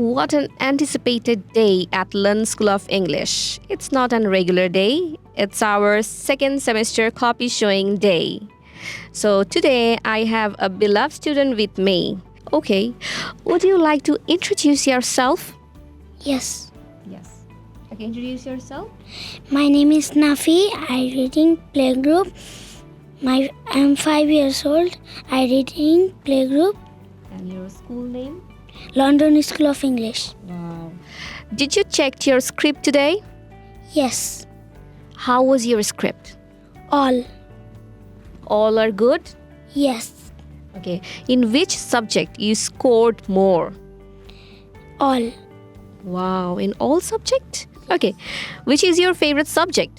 What an anticipated day at London School of English. It's not a regular day, it's our second semester copy showing day. So today I have a beloved student with me. Okay, would you like to introduce yourself? Yes. Yes. Okay, introduce yourself. My name is Nafi. I read in playgroup. I'm 5 years old. I read in playgroup. And your school name? London School of English. Wow. Did you check your script today? Yes. How was your script? All. All are good? Yes. Okay. In which subject you scored more? All. Wow, in all subject? Okay. Which is your favorite subject?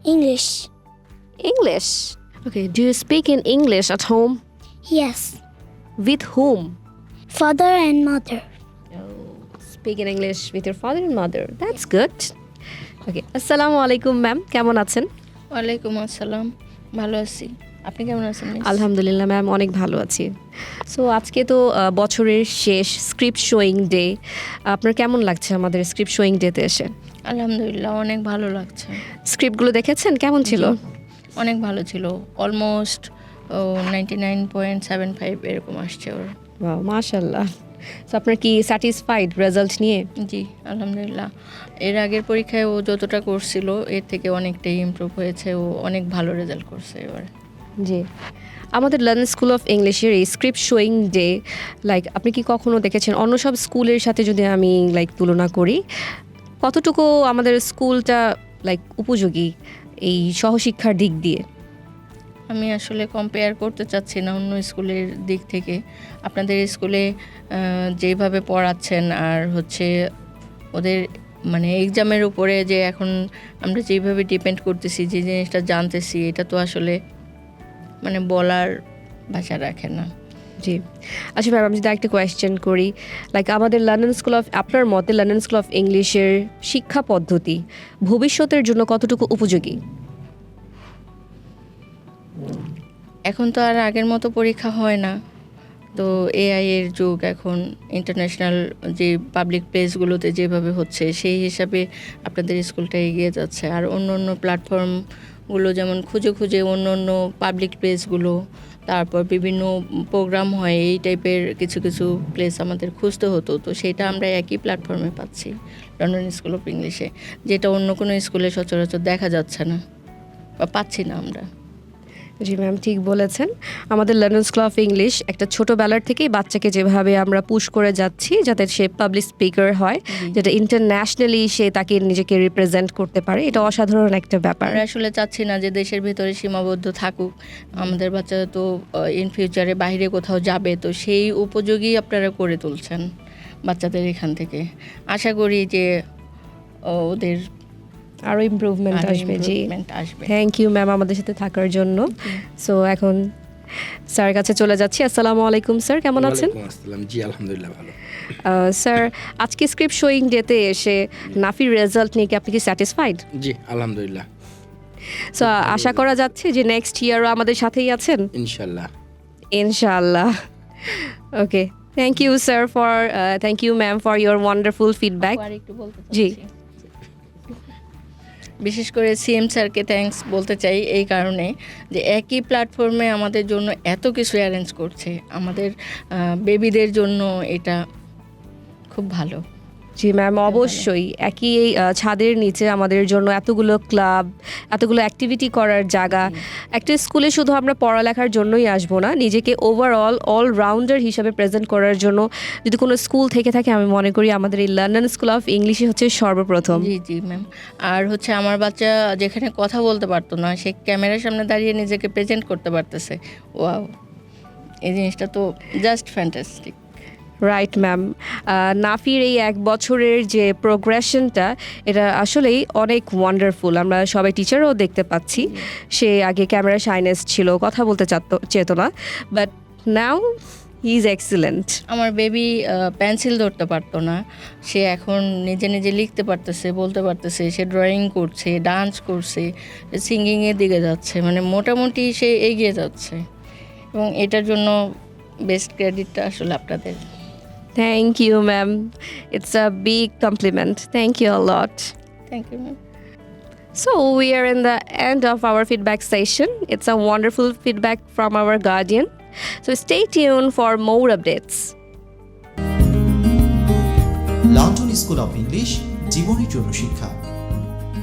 English. English. Okay. Do you speak in English at home? Yes. With whom? Father and mother. Oh, speak in English with your father and mother. That's good. Okay. Assalamu alaikum ma'am. কেমন আছেন? ওয়ালাইকুম আসসালাম, ভালো আছি। আপনি কেমন আছেন miss? আলহামদুলিল্লাহ ম্যাম, অনেক ভালো আছি। সো আজকে তো বছরের শেষ স্ক্রিপ্ট শোয়িং ডে। আপনার কেমন লাগছে আমাদের স্ক্রিপ্ট শোয়িং ডেতে এসে? আলহামদুলিল্লাহ, অনেক ভালো লাগছে। স্ক্রিপ্টগুলো দেখেছেন, কেমন ছিল? অনেক ভালো ছিল। অলমোস্ট 99.75 এরকম আসছে ওর। ওয়াও, মাশাআল্লাহ। সো আপনার কি স্যাটিসফাইড রেজাল্ট নিয়ে? জি আলহামদুলিল্লাহ। এর আগের পরীক্ষায় ও যতটা করছিল এর থেকে অনেকটাই ইমপ্রুভ হয়েছে। ও অনেক ভালো রেজাল্ট করছে এবার। জি। আমাদের লন্ডন স্কুল অফ ইংলিশের এই স্ক্রিপ্ট শোয়িং ডে আপনি কি কখনো দেখেছেন অন্য সব স্কুলের সাথে যদি আমি তুলনা করি, কতটুকু আমাদের স্কুলটা উপযোগী এই সহশিক্ষার দিক দিয়ে? আমি আসলে কম্পেয়ার করতে চাচ্ছি না অন্য স্কুলের দিক থেকে। আপনাদের স্কুলে যেভাবে পড়াচ্ছেন আর হচ্ছে ওদের এক্সামের উপরে যে এখন আমরা যেভাবে ডিপেন্ড করতেছি, যে জিনিসটা জানতেছি, এটা তো আসলে বলার ভাষা রাখে না। জি। আচ্ছা ম্যাম, আমি যদি একটা কোয়েশ্চেন করি, আমাদের লন্ডন স্কুল অফ, আপনার মতে লন্ডন স্কুল অফ ইংলিশের শিক্ষা পদ্ধতি ভবিষ্যতের জন্য কতটুকু উপযোগী? এখন তো আর আগের মতো পরীক্ষা হয় না, তো এআই এর যুগ। এখন ইন্টারন্যাশনাল যে পাবলিক প্লেসগুলোতে যেভাবে হচ্ছে সেই হিসাবে আপনাদের স্কুলটা এগিয়ে যাচ্ছে। আর অন্য অন্য প্ল্যাটফর্মগুলো যেমন খুঁজে খুঁজে অন্য অন্য পাবলিক প্লেসগুলো, তারপর বিভিন্ন প্রোগ্রাম হয়, এই টাইপের কিছু কিছু প্লেস আমাদের খুঁজতে হতো, তো সেটা আমরা একই প্ল্যাটফর্মে পাচ্ছি লন্ডন স্কুল অফ ইংলিশে, যেটা অন্য কোনো স্কুলে সচরাচর দেখা যাচ্ছে না বা পাচ্ছি না আমরা। জি ম্যাম, ঠিক বলেছেন। আমাদের লন্ডন স্কুল অফ ইংলিশ একটা ছোটোবেলার থেকেই বাচ্চাকে যেভাবে আমরা পুশ করে যাচ্ছি যাতে সে পাবলিক স্পিকার হয়, যেটা ইন্টারন্যাশনালি সে তাকে নিজেকে রিপ্রেজেন্ট করতে পারে, এটা অসাধারণ একটা ব্যাপার। আমরা আসলে চাচ্ছি না যে দেশের ভিতরে সীমাবদ্ধ থাকুক। আমাদের বাচ্চারা তো ইন ফিউচারে বাইরে কোথাও যাবে, তো সেই উপযোগী আপনারা করে তুলছেন বাচ্চাদের এখান থেকে। আশা করি যে ওদের আরও ইমপ্রুভমেন্ট আসবে। জি, থ্যাংক ইউ ম্যাম আমাদের সাথে থাকার জন্য। সো এখন স্যার কাছে চলে যাচ্ছি। আসসালামু আলাইকুম স্যার, কেমন আছেন? আসসালাম। জি আলহামদুলিল্লাহ ভালো। স্যার, আজকে স্ক্রিপ্ট শোয়িং ডেতে এসে নাফির রেজাল্ট নিয়ে কি আপনি কি স্যাটিসফাইড? জি আলহামদুলিল্লাহ। সো আশা করা যাচ্ছে যে নেক্সট ইয়ারও আমাদের সাথেই আছেন ইনশাল্লাহ। ইনশাআল্লাহ। Okay, thank you sir for thank you ma'am for your wonderful feedback. জি। বিশেষ করে সিএম স্যারকে থ্যাঙ্কস বলতে চাই এই কারণে যে একই প্ল্যাটফর্মে আমাদের জন্য এত কিছু অ্যারেঞ্জ করছে, আমাদের বেবিদের জন্য এটা খুব ভালো। জি ম্যাম, অবশ্যই একই এই ছাদের নিচে আমাদের জন্য এতগুলো ক্লাব, এতগুলো অ্যাক্টিভিটি করার জায়গা। একটা স্কুলে শুধু আমরা পড়ালেখার জন্যই আসবো না, নিজেকে ওভারঅল অলরাউন্ডার হিসাবে প্রেজেন্ট করার জন্য যদি কোনো স্কুল থেকে থাকে, আমি মনে করি আমাদের এই লন্ডন স্কুল অফ ইংলিশই হচ্ছে সর্বপ্রথম। জি জি ম্যাম। আর হচ্ছে আমার বাচ্চা যেখানে কথা বলতে পারতো না, সে ক্যামেরার সামনে দাঁড়িয়ে নিজেকে প্রেজেন্ট করতে পারতেছে। ওয়াও, এই জিনিসটা তো just fantastic. Right ma'am. Nafir এই 1 বছরের যে প্রোগ্রেশনটা, এটা আসলেই অনেক ওয়ান্ডারফুল। আমরা সবাই টিচারও দেখতে পাচ্ছি, সে আগে ক্যামেরা শাইনেস ছিল, কথা বলতে চেত না, but now he is excellent. আমার বেবি পেন্সিল ধরতে পারতো না, সে এখন নিজে নিজে লিখতে পারতেছে, বলতে পারতেছে, সে ড্রয়িং করছে, ডান্স করছে, সিঙ্গিংয়ের দিকে যাচ্ছে, মোটামুটি সে এগিয়ে যাচ্ছে। এবং এটার জন্য বেস্ট ক্রেডিটটা আসলে আপনাদের। Thank you, ma'am. It's a big compliment. Thank you a lot. Thank you ma'am. So, we are in the end of our feedback session. It's a wonderful feedback from our guardian. So, stay tuned for more updates. London school of English, জীবনের জন্য শিক্ষা।